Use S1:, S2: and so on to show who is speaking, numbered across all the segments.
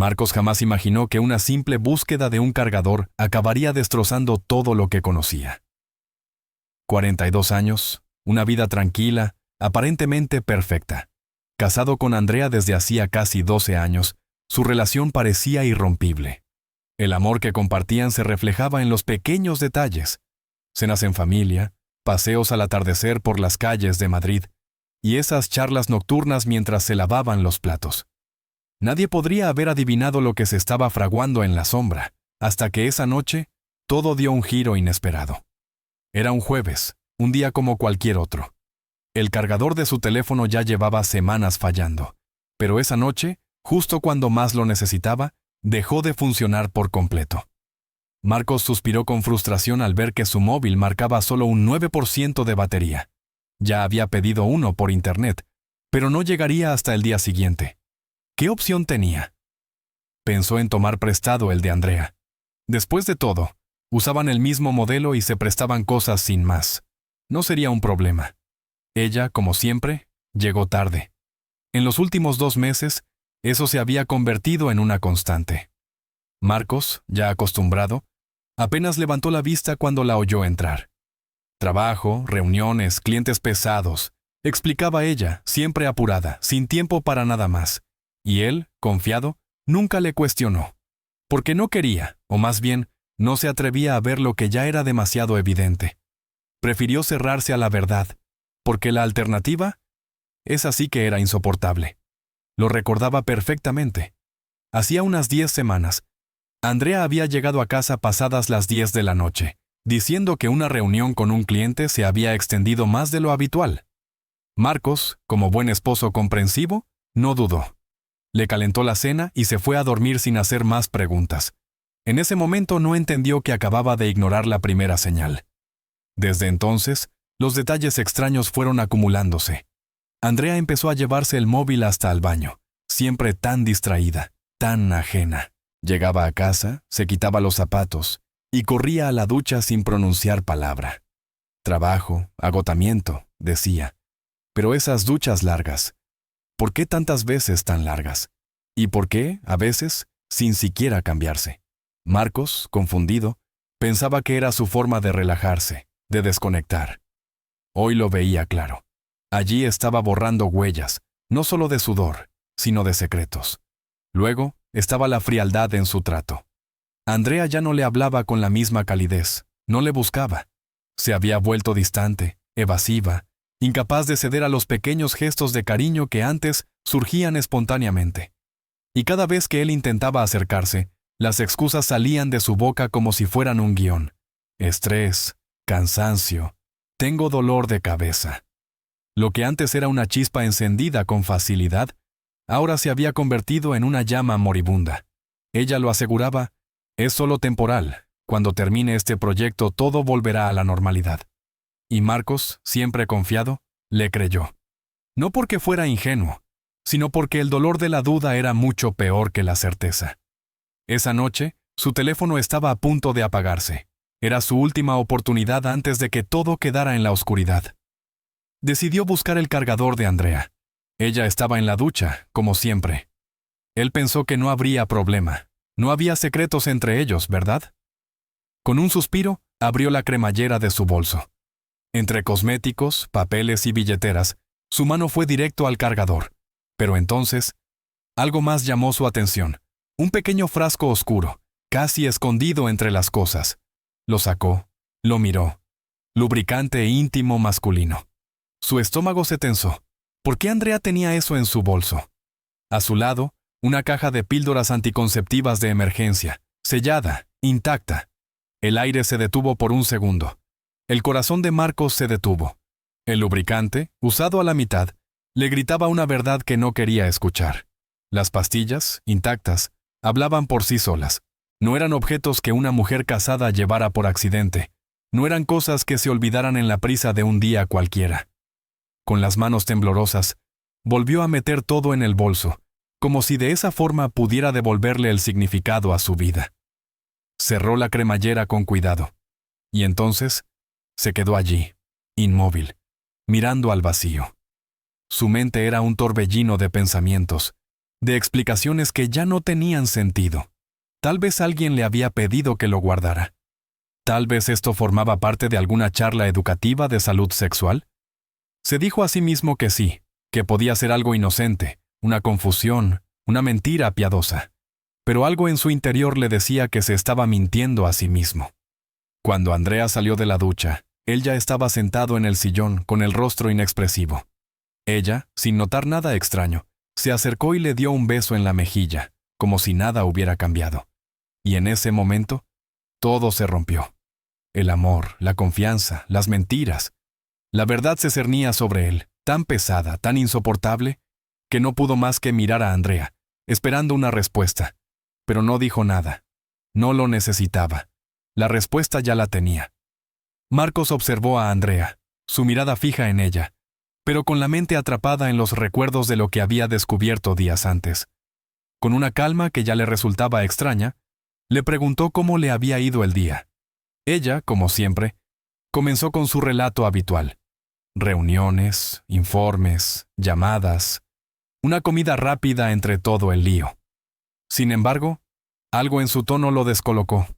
S1: Marcos jamás imaginó que una simple búsqueda de un cargador acabaría destrozando todo lo que conocía. 42 años, una vida tranquila, aparentemente perfecta. Casado con Andrea desde hacía casi 12 años, su relación parecía irrompible. El amor que compartían se reflejaba en los pequeños detalles: cenas en familia, paseos al atardecer por las calles de Madrid, y esas charlas nocturnas mientras se lavaban los platos. Nadie podría haber adivinado lo que se estaba fraguando en la sombra, hasta que esa noche todo dio un giro inesperado. Era un jueves, un día como cualquier otro. El cargador de su teléfono ya llevaba semanas fallando, pero esa noche, justo cuando más lo necesitaba, dejó de funcionar por completo. Marcos suspiró con frustración al ver que su móvil marcaba solo un 9% de batería. Ya había pedido uno por internet, pero no llegaría hasta el día siguiente. ¿Qué opción tenía? Pensó en tomar prestado el de Andrea. Después de todo, usaban el mismo modelo y se prestaban cosas sin más. No sería un problema. Ella, como siempre, llegó tarde. En los últimos 2 meses, eso se había convertido en una constante. Marcos, ya acostumbrado, apenas levantó la vista cuando la oyó entrar. Trabajo, reuniones, clientes pesados, explicaba ella, siempre apurada, sin tiempo para nada más. Y él, confiado, nunca le cuestionó. Porque no quería, o más bien, no se atrevía a ver lo que ya era demasiado evidente. Prefirió cerrarse a la verdad, porque la alternativa, esa sí que era insoportable. Lo recordaba perfectamente. Hacía unas 10 semanas, Andrea había llegado a casa pasadas las 10 de la noche, diciendo que una reunión con un cliente se había extendido más de lo habitual. Marcos, como buen esposo comprensivo, no dudó. Le calentó la cena y se fue a dormir sin hacer más preguntas. En ese momento no entendió que acababa de ignorar la primera señal. Desde entonces, los detalles extraños fueron acumulándose. Andrea empezó a llevarse el móvil hasta el baño, siempre tan distraída, tan ajena. Llegaba a casa, se quitaba los zapatos y corría a la ducha sin pronunciar palabra. Trabajo, agotamiento, decía. Pero esas duchas largas, ¿por qué tantas veces tan largas? ¿Y por qué, a veces, sin siquiera cambiarse? Marcos, confundido, pensaba que era su forma de relajarse, de desconectar. Hoy lo veía claro. Allí estaba borrando huellas, no solo de sudor, sino de secretos. Luego estaba la frialdad en su trato. Andrea ya no le hablaba con la misma calidez, no le buscaba. Se había vuelto distante, evasiva, incapaz de ceder a los pequeños gestos de cariño que antes surgían espontáneamente. Y cada vez que él intentaba acercarse, las excusas salían de su boca como si fueran un guión. Estrés, cansancio, tengo dolor de cabeza. Lo que antes era una chispa encendida con facilidad, ahora se había convertido en una llama moribunda. Ella lo aseguraba, es solo temporal, cuando termine este proyecto todo volverá a la normalidad. Y Marcos, siempre confiado, le creyó. No porque fuera ingenuo, sino porque el dolor de la duda era mucho peor que la certeza. Esa noche, su teléfono estaba a punto de apagarse. Era su última oportunidad antes de que todo quedara en la oscuridad. Decidió buscar el cargador de Andrea. Ella estaba en la ducha, como siempre. Él pensó que no habría problema. No había secretos entre ellos, ¿verdad? Con un suspiro, abrió la cremallera de su bolso. Entre cosméticos, papeles y billeteras, su mano fue directo al cargador. Pero entonces, algo más llamó su atención. Un pequeño frasco oscuro, casi escondido entre las cosas. Lo sacó, lo miró. Lubricante íntimo masculino. Su estómago se tensó. ¿Por qué Andrea tenía eso en su bolso? A su lado, una caja de píldoras anticonceptivas de emergencia, sellada, intacta. El aire se detuvo por un segundo. El corazón de Marcos se detuvo. El lubricante, usado a la mitad, le gritaba una verdad que no quería escuchar. Las pastillas, intactas, hablaban por sí solas. No eran objetos que una mujer casada llevara por accidente. No eran cosas que se olvidaran en la prisa de un día cualquiera. Con las manos temblorosas, volvió a meter todo en el bolso, como si de esa forma pudiera devolverle el significado a su vida. Cerró la cremallera con cuidado. Y entonces, se quedó allí, inmóvil, mirando al vacío. Su mente era un torbellino de pensamientos, de explicaciones que ya no tenían sentido. Tal vez alguien le había pedido que lo guardara. Tal vez esto formaba parte de alguna charla educativa de salud sexual. Se dijo a sí mismo que sí, que podía ser algo inocente, una confusión, una mentira piadosa. Pero algo en su interior le decía que se estaba mintiendo a sí mismo. Cuando Andrea salió de la ducha, él ya estaba sentado en el sillón con el rostro inexpresivo. Ella, sin notar nada extraño, se acercó y le dio un beso en la mejilla, como si nada hubiera cambiado. Y en ese momento, todo se rompió. El amor, la confianza, las mentiras. La verdad se cernía sobre él, tan pesada, tan insoportable, que no pudo más que mirar a Andrea, esperando una respuesta. Pero no dijo nada. No lo necesitaba. La respuesta ya la tenía. Marcos observó a Andrea, su mirada fija en ella, pero con la mente atrapada en los recuerdos de lo que había descubierto días antes. Con una calma que ya le resultaba extraña, le preguntó cómo le había ido el día. Ella, como siempre, comenzó con su relato habitual. Reuniones, informes, llamadas, una comida rápida entre todo el lío. Sin embargo, algo en su tono lo descolocó.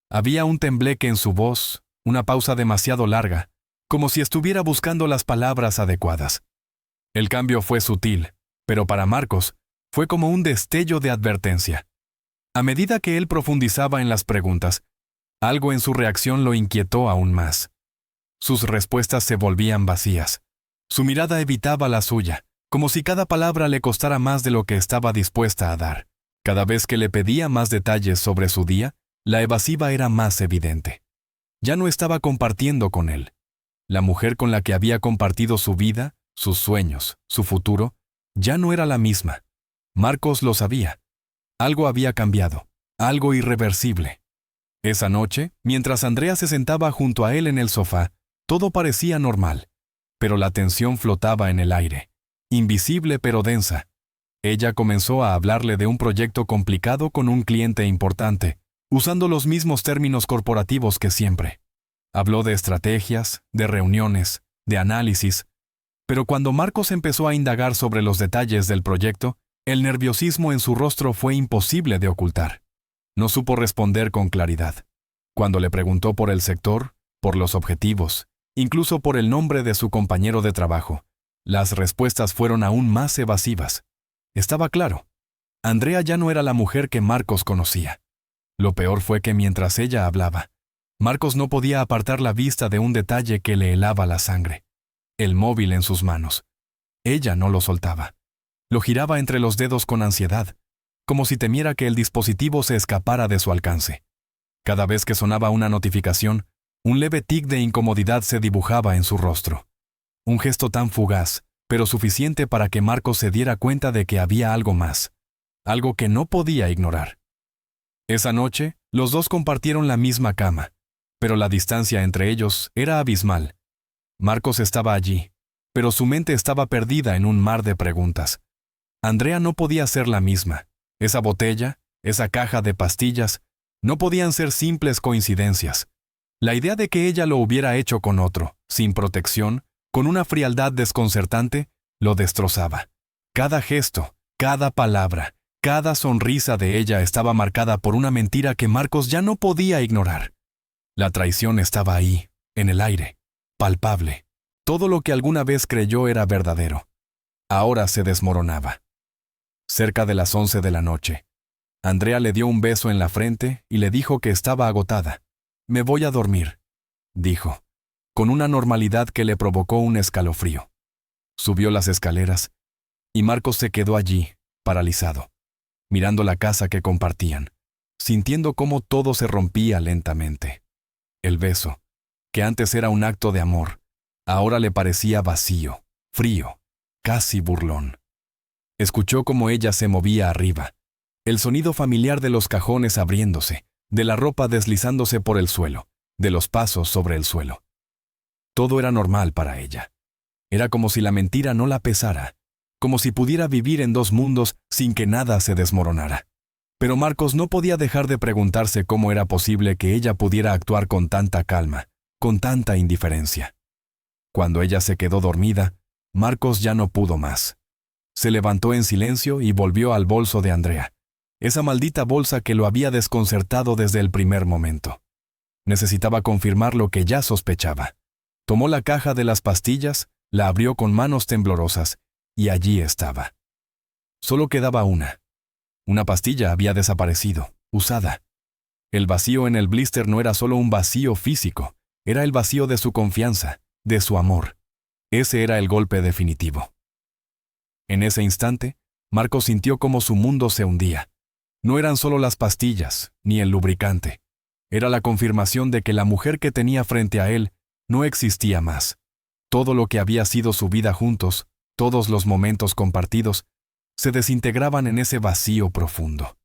S1: Había un tembleque en su voz, una pausa demasiado larga, como si estuviera buscando las palabras adecuadas. El cambio fue sutil, pero para Marcos fue como un destello de advertencia. A medida que él profundizaba en las preguntas, algo en su reacción lo inquietó aún más. Sus respuestas se volvían vacías. Su mirada evitaba la suya, como si cada palabra le costara más de lo que estaba dispuesta a dar. Cada vez que le pedía más detalles sobre su día, la evasiva era más evidente. Ya no estaba compartiendo con él. La mujer con la que había compartido su vida, sus sueños, su futuro, ya no era la misma. Marcos lo sabía. Algo había cambiado, algo irreversible. Esa noche, mientras Andrea se sentaba junto a él en el sofá, todo parecía normal, pero la tensión flotaba en el aire, invisible pero densa. Ella comenzó a hablarle de un proyecto complicado con un cliente importante, usando los mismos términos corporativos que siempre. Habló de estrategias, de reuniones, de análisis, pero cuando Marcos empezó a indagar sobre los detalles del proyecto, el nerviosismo en su rostro fue imposible de ocultar. No supo responder con claridad. Cuando le preguntó por el sector, por los objetivos, incluso por el nombre de su compañero de trabajo, las respuestas fueron aún más evasivas. Estaba claro. Andrea ya no era la mujer que Marcos conocía. Lo peor fue que mientras ella hablaba, Marcos no podía apartar la vista de un detalle que le helaba la sangre. El móvil en sus manos. Ella no lo soltaba. Lo giraba entre los dedos con ansiedad, como si temiera que el dispositivo se escapara de su alcance. Cada vez que sonaba una notificación, un leve tic de incomodidad se dibujaba en su rostro. Un gesto tan fugaz, pero suficiente para que Marcos se diera cuenta de que había algo más, algo que no podía ignorar. Esa noche, los dos compartieron la misma cama, pero la distancia entre ellos era abismal. Marcos estaba allí, pero su mente estaba perdida en un mar de preguntas. Andrea no podía ser la misma. Esa botella, esa caja de pastillas, no podían ser simples coincidencias. La idea de que ella lo hubiera hecho con otro, sin protección, con una frialdad desconcertante, lo destrozaba. Cada gesto, cada palabra, cada sonrisa de ella estaba marcada por una mentira que Marcos ya no podía ignorar. La traición estaba ahí, en el aire, palpable. Todo lo que alguna vez creyó era verdadero. Ahora se desmoronaba. Cerca de las 11 de la noche, Andrea le dio un beso en la frente y le dijo que estaba agotada. «Me voy a dormir», dijo, con una normalidad que le provocó un escalofrío. Subió las escaleras, y Marcos se quedó allí, paralizado, mirando la casa que compartían, sintiendo cómo todo se rompía lentamente. El beso, que antes era un acto de amor, ahora le parecía vacío, frío, casi burlón. Escuchó cómo ella se movía arriba, el sonido familiar de los cajones abriéndose, de la ropa deslizándose por el suelo, de los pasos sobre el suelo. Todo era normal para ella. Era como si la mentira no la pesara, como si pudiera vivir en dos mundos sin que nada se desmoronara. Pero Marcos no podía dejar de preguntarse cómo era posible que ella pudiera actuar con tanta calma, con tanta indiferencia. Cuando ella se quedó dormida, Marcos ya no pudo más. Se levantó en silencio y volvió al bolso de Andrea. Esa maldita bolsa que lo había desconcertado desde el primer momento. Necesitaba confirmar lo que ya sospechaba. Tomó la caja de las pastillas, la abrió con manos temblorosas, y allí estaba. Solo quedaba una. Una pastilla había desaparecido, usada. El vacío en el blister no era solo un vacío físico, era el vacío de su confianza, de su amor. Ese era el golpe definitivo. En ese instante, Marcos sintió como su mundo se hundía. No eran solo las pastillas, ni el lubricante. Era la confirmación de que la mujer que tenía frente a él no existía más. Todo lo que había sido su vida juntos, todos los momentos compartidos, se desintegraban en ese vacío profundo.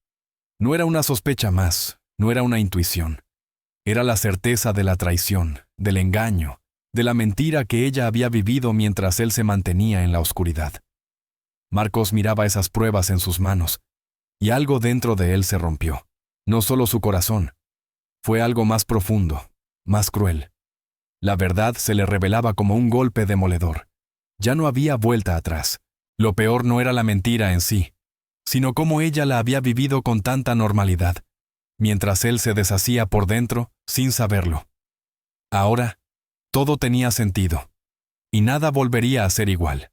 S1: No era una sospecha más, no era una intuición. Era la certeza de la traición, del engaño, de la mentira que ella había vivido mientras él se mantenía en la oscuridad. Marcos miraba esas pruebas en sus manos, y algo dentro de él se rompió. No solo su corazón. Fue algo más profundo, más cruel. La verdad se le revelaba como un golpe demoledor. Ya no había vuelta atrás. Lo peor no era la mentira en sí, sino cómo ella la había vivido con tanta normalidad, mientras él se deshacía por dentro sin saberlo. Ahora, todo tenía sentido, y nada volvería a ser igual.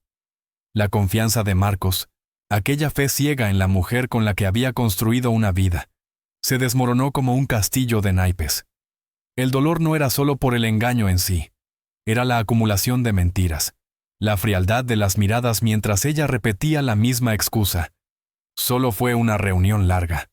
S1: La confianza de Marcos, aquella fe ciega en la mujer con la que había construido una vida, se desmoronó como un castillo de naipes. El dolor no era solo por el engaño en sí, era la acumulación de mentiras, la frialdad de las miradas mientras ella repetía la misma excusa. Solo fue una reunión larga.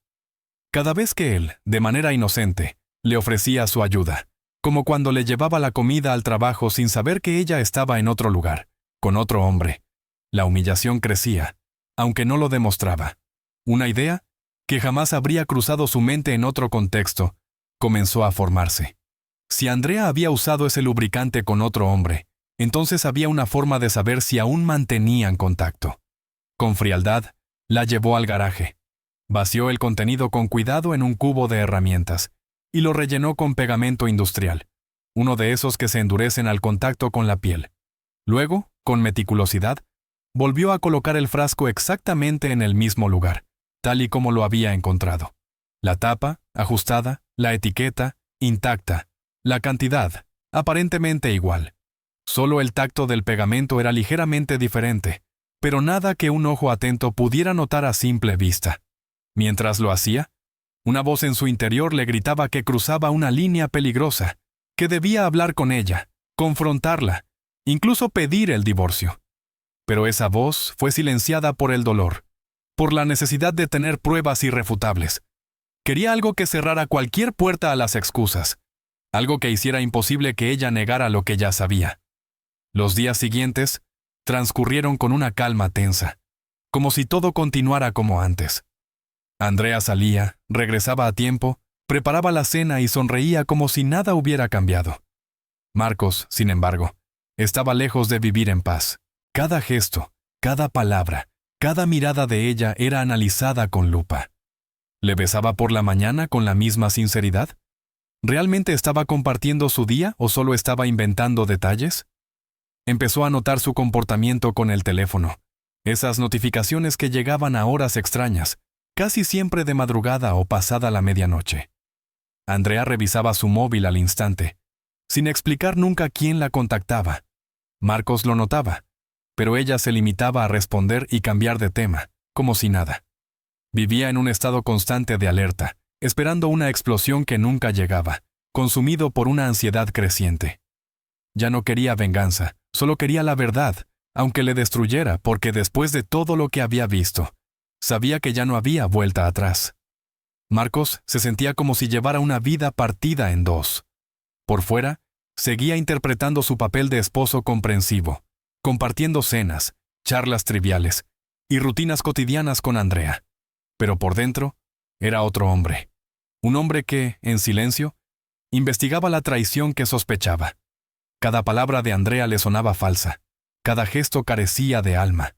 S1: Cada vez que él, de manera inocente, le ofrecía su ayuda, como cuando le llevaba la comida al trabajo sin saber que ella estaba en otro lugar, con otro hombre, la humillación crecía, aunque no lo demostraba. Una idea, que jamás habría cruzado su mente en otro contexto, comenzó a formarse. Si Andrea había usado ese lubricante con otro hombre, entonces había una forma de saber si aún mantenían contacto. Con frialdad, la llevó al garaje. Vació el contenido con cuidado en un cubo de herramientas y lo rellenó con pegamento industrial, uno de esos que se endurecen al contacto con la piel. Luego, con meticulosidad, volvió a colocar el frasco exactamente en el mismo lugar, tal y como lo había encontrado. La tapa, ajustada, la etiqueta, intacta, la cantidad, aparentemente igual. Solo el tacto del pegamento era ligeramente diferente, pero nada que un ojo atento pudiera notar a simple vista. Mientras lo hacía, una voz en su interior le gritaba que cruzaba una línea peligrosa, que debía hablar con ella, confrontarla, incluso pedir el divorcio. Pero esa voz fue silenciada por el dolor, por la necesidad de tener pruebas irrefutables. Quería algo que cerrara cualquier puerta a las excusas, algo que hiciera imposible que ella negara lo que ya sabía. Los días siguientes transcurrieron con una calma tensa, como si todo continuara como antes. Andrea salía, regresaba a tiempo, preparaba la cena y sonreía como si nada hubiera cambiado. Marcos, sin embargo, estaba lejos de vivir en paz. Cada gesto, cada palabra, cada mirada de ella era analizada con lupa. ¿Le besaba por la mañana con la misma sinceridad? ¿Realmente estaba compartiendo su día o solo estaba inventando detalles? Empezó a notar su comportamiento con el teléfono. Esas notificaciones que llegaban a horas extrañas, casi siempre de madrugada o pasada la medianoche. Andrea revisaba su móvil al instante, sin explicar nunca quién la contactaba. Marcos lo notaba, pero ella se limitaba a responder y cambiar de tema, como si nada. Vivía en un estado constante de alerta, esperando una explosión que nunca llegaba, consumido por una ansiedad creciente. Ya no quería venganza, solo quería la verdad, aunque le destruyera, porque después de todo lo que había visto, sabía que ya no había vuelta atrás. Marcos se sentía como si llevara una vida partida en dos. Por fuera, seguía interpretando su papel de esposo comprensivo, compartiendo cenas, charlas triviales y rutinas cotidianas con Andrea. Pero por dentro, era otro hombre. Un hombre que, en silencio, investigaba la traición que sospechaba. Cada palabra de Andrea le sonaba falsa. Cada gesto carecía de alma.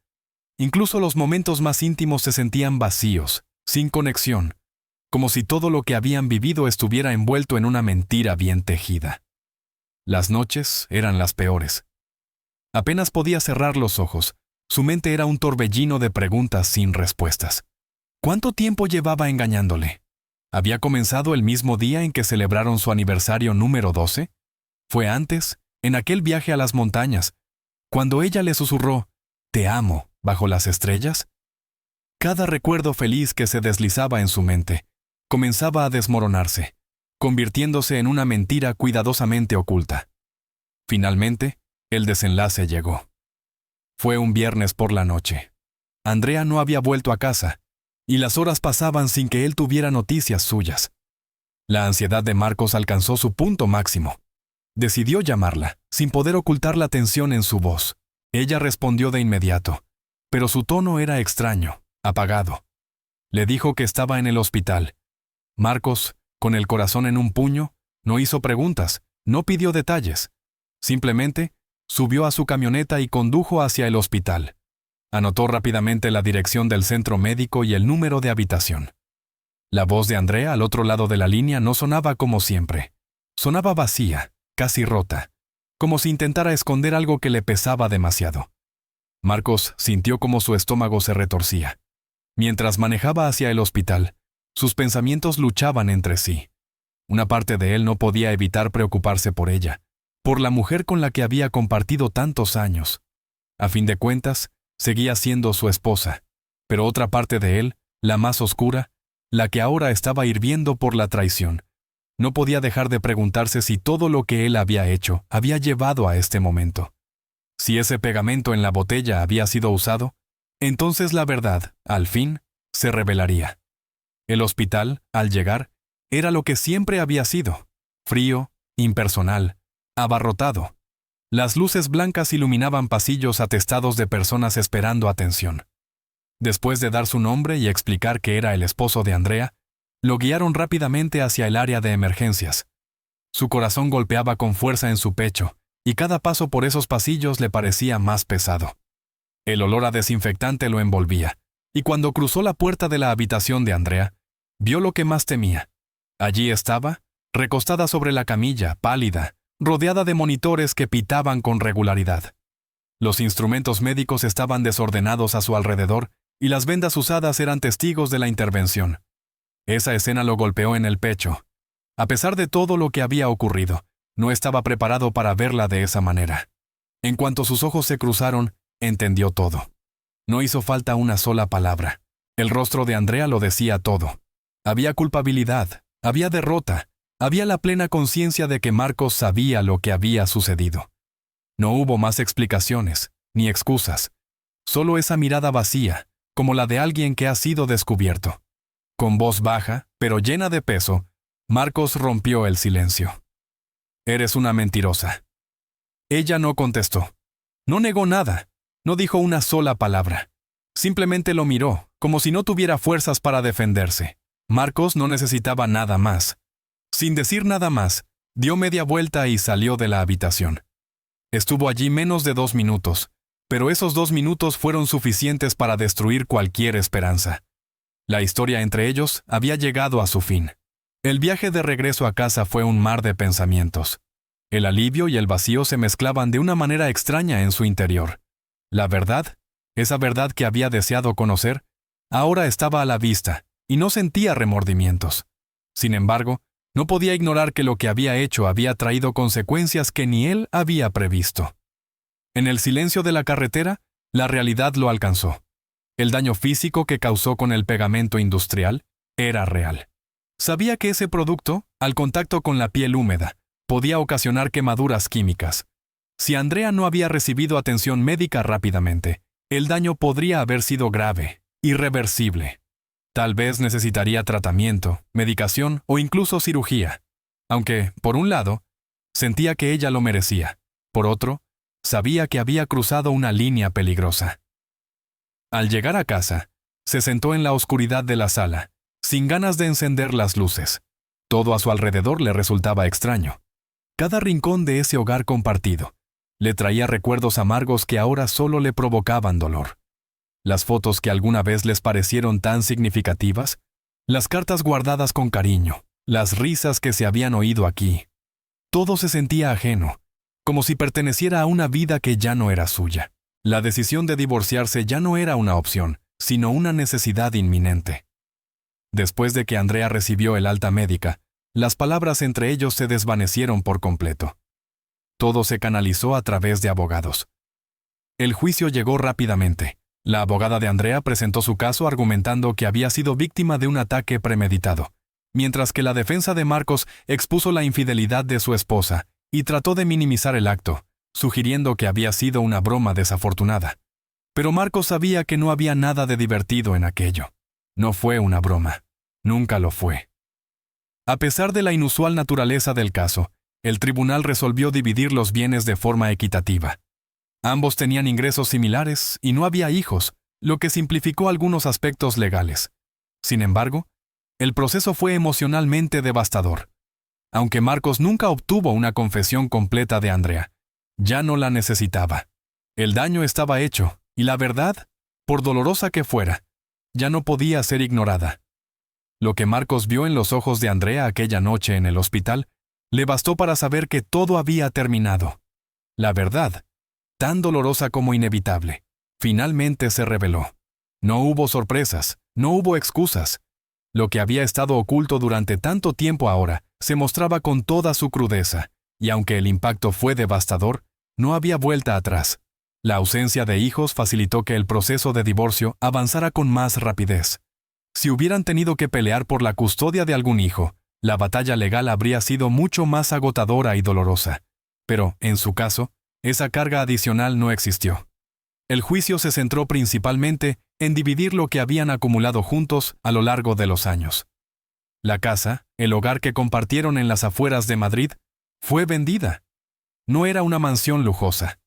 S1: Incluso los momentos más íntimos se sentían vacíos, sin conexión, como si todo lo que habían vivido estuviera envuelto en una mentira bien tejida. Las noches eran las peores. Apenas podía cerrar los ojos, Su mente era un torbellino de preguntas sin respuestas. ¿Cuánto tiempo llevaba engañándole? ¿Había comenzado el mismo día en que celebraron su aniversario número 12? ¿Fue antes, en aquel viaje a las montañas, cuando ella le susurró, «Te amo», bajo las estrellas? Cada recuerdo feliz que se deslizaba en su mente comenzaba a desmoronarse, convirtiéndose en una mentira cuidadosamente oculta. Finalmente, el desenlace llegó. Fue un viernes por la noche. Andrea no había vuelto a casa, y las horas pasaban sin que él tuviera noticias suyas. La ansiedad de Marcos alcanzó su punto máximo. Decidió llamarla, sin poder ocultar la tensión en su voz. Ella respondió de inmediato, pero su tono era extraño, apagado. Le dijo que estaba en el hospital. Marcos, con el corazón en un puño, no hizo preguntas, no pidió detalles. Simplemente, subió a su camioneta y condujo hacia el hospital. Anotó rápidamente la dirección del centro médico y el número de habitación. La voz de Andrea al otro lado de la línea no sonaba como siempre. Sonaba vacía, casi rota, como si intentara esconder algo que le pesaba demasiado. Marcos sintió como su estómago se retorcía. Mientras manejaba hacia el hospital, sus pensamientos luchaban entre sí. Una parte de él no podía evitar preocuparse por ella, por la mujer con la que había compartido tantos años. A fin de cuentas, seguía siendo su esposa, pero otra parte de él, la más oscura, la que ahora estaba hirviendo por la traición, no podía dejar de preguntarse si todo lo que él había hecho había llevado a este momento. Si ese pegamento en la botella había sido usado, entonces la verdad, al fin, se revelaría. El hospital, al llegar, era lo que siempre había sido: frío, impersonal, abarrotado. Las luces blancas iluminaban pasillos atestados de personas esperando atención. Después de dar su nombre y explicar que era el esposo de Andrea, lo guiaron rápidamente hacia el área de emergencias. Su corazón golpeaba con fuerza en su pecho, y cada paso por esos pasillos le parecía más pesado. El olor a desinfectante lo envolvía, y cuando cruzó la puerta de la habitación de Andrea, vio lo que más temía. Allí estaba, recostada sobre la camilla, pálida, rodeada de monitores que pitaban con regularidad. Los instrumentos médicos estaban desordenados a su alrededor y las vendas usadas eran testigos de la intervención. Esa escena lo golpeó en el pecho. A pesar de todo lo que había ocurrido, no estaba preparado para verla de esa manera. En cuanto sus ojos se cruzaron, entendió todo. No hizo falta una sola palabra. El rostro de Andrea lo decía todo. Había culpabilidad, había derrota, había la plena conciencia de que Marcos sabía lo que había sucedido. No hubo más explicaciones, ni excusas. Solo esa mirada vacía, como la de alguien que ha sido descubierto. Con voz baja, pero llena de peso, Marcos rompió el silencio. «Eres una mentirosa». Ella no contestó. No negó nada. No dijo una sola palabra. Simplemente lo miró, como si no tuviera fuerzas para defenderse. Marcos no necesitaba nada más. Sin decir nada más, dio media vuelta y salió de la habitación. Estuvo allí menos de 2 minutos, pero esos 2 minutos fueron suficientes para destruir cualquier esperanza. La historia entre ellos había llegado a su fin. El viaje de regreso a casa fue un mar de pensamientos. El alivio y el vacío se mezclaban de una manera extraña en su interior. La verdad, esa verdad que había deseado conocer, ahora estaba a la vista, y no sentía remordimientos. Sin embargo, no podía ignorar que lo que había hecho había traído consecuencias que ni él había previsto. En el silencio de la carretera, la realidad lo alcanzó. El daño físico que causó con el pegamento industrial era real. Sabía que ese producto, al contacto con la piel húmeda, podía ocasionar quemaduras químicas. Si Andrea no había recibido atención médica rápidamente, el daño podría haber sido grave, irreversible. Tal vez necesitaría tratamiento, medicación o incluso cirugía. Aunque, por un lado, sentía que ella lo merecía. Por otro, sabía que había cruzado una línea peligrosa. Al llegar a casa, se sentó en la oscuridad de la sala, sin ganas de encender las luces. Todo a su alrededor le resultaba extraño. Cada rincón de ese hogar compartido le traía recuerdos amargos que ahora solo le provocaban dolor. Las fotos que alguna vez les parecieron tan significativas, las cartas guardadas con cariño, las risas que se habían oído aquí. Todo se sentía ajeno, como si perteneciera a una vida que ya no era suya. La decisión de divorciarse ya no era una opción, sino una necesidad inminente. Después de que Andrea recibió el alta médica, las palabras entre ellos se desvanecieron por completo. Todo se canalizó a través de abogados. El juicio llegó rápidamente. La abogada de Andrea presentó su caso argumentando que había sido víctima de un ataque premeditado, mientras que la defensa de Marcos expuso la infidelidad de su esposa y trató de minimizar el acto, sugiriendo que había sido una broma desafortunada. Pero Marcos sabía que no había nada de divertido en aquello. No fue una broma. Nunca lo fue. A pesar de la inusual naturaleza del caso, el tribunal resolvió dividir los bienes de forma equitativa. Ambos tenían ingresos similares y no había hijos, lo que simplificó algunos aspectos legales. Sin embargo, el proceso fue emocionalmente devastador. Aunque Marcos nunca obtuvo una confesión completa de Andrea, ya no la necesitaba. El daño estaba hecho, y la verdad, por dolorosa que fuera, ya no podía ser ignorada. Lo que Marcos vio en los ojos de Andrea aquella noche en el hospital le bastó para saber que todo había terminado. La verdad, tan dolorosa como inevitable, finalmente se reveló. No hubo sorpresas, no hubo excusas. Lo que había estado oculto durante tanto tiempo ahora se mostraba con toda su crudeza, y aunque el impacto fue devastador, no había vuelta atrás. La ausencia de hijos facilitó que el proceso de divorcio avanzara con más rapidez. Si hubieran tenido que pelear por la custodia de algún hijo, la batalla legal habría sido mucho más agotadora y dolorosa. Pero, en su caso, esa carga adicional no existió. El juicio se centró principalmente en dividir lo que habían acumulado juntos a lo largo de los años. La casa, el hogar que compartieron en las afueras de Madrid, fue vendida. No era una mansión lujosa,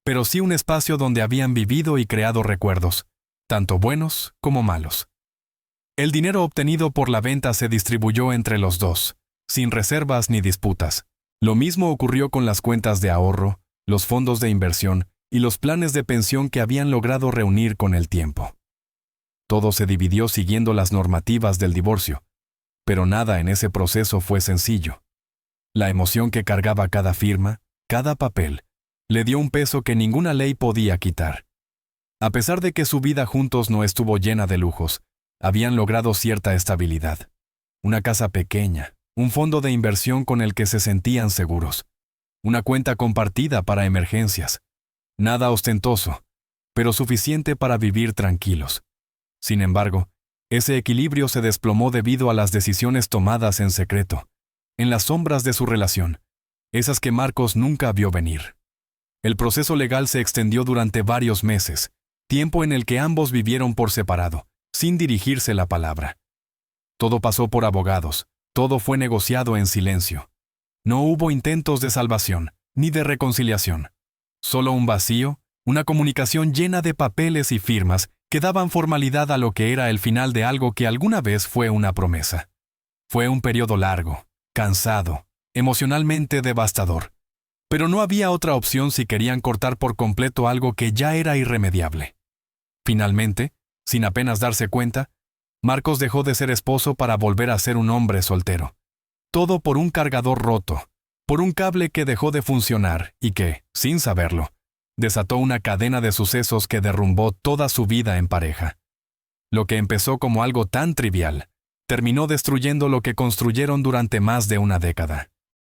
S1: pero sí un espacio donde habían vivido y creado recuerdos, tanto buenos como malos. El dinero obtenido por la venta se distribuyó entre los dos, sin reservas ni disputas. Lo mismo ocurrió con las cuentas de ahorro, los fondos de inversión y los planes de pensión que habían logrado reunir con el tiempo. Todo se dividió siguiendo las normativas del divorcio, pero nada en ese proceso fue sencillo. La emoción que cargaba cada firma, cada papel, le dio un peso que ninguna ley podía quitar. A pesar de que su vida juntos no estuvo llena de lujos, habían logrado cierta estabilidad. Una casa pequeña, un fondo de inversión con el que se sentían seguros, una cuenta compartida para emergencias. Nada ostentoso, pero suficiente para vivir tranquilos. Sin embargo, ese equilibrio se desplomó debido a las decisiones tomadas en secreto, en las sombras de su relación, esas que Marcos nunca vio venir. El proceso legal se extendió durante varios meses, tiempo en el que ambos vivieron por separado, sin dirigirse la palabra. Todo pasó por abogados, todo fue negociado en silencio. No hubo intentos de salvación, ni de reconciliación. Solo un vacío, una comunicación llena de papeles y firmas que daban formalidad a lo que era el final de algo que alguna vez fue una promesa. Fue un periodo largo, cansado, emocionalmente devastador. Pero no había otra opción si querían cortar por completo algo que ya era irremediable. Finalmente, sin apenas darse cuenta, Marcos dejó de ser esposo para volver a ser un hombre soltero. Todo por un cargador roto, por un cable que dejó de funcionar y que, sin saberlo, desató una cadena de sucesos que derrumbó toda su vida en pareja. Lo que empezó como algo tan trivial, terminó destruyendo lo que construyeron durante más de una década.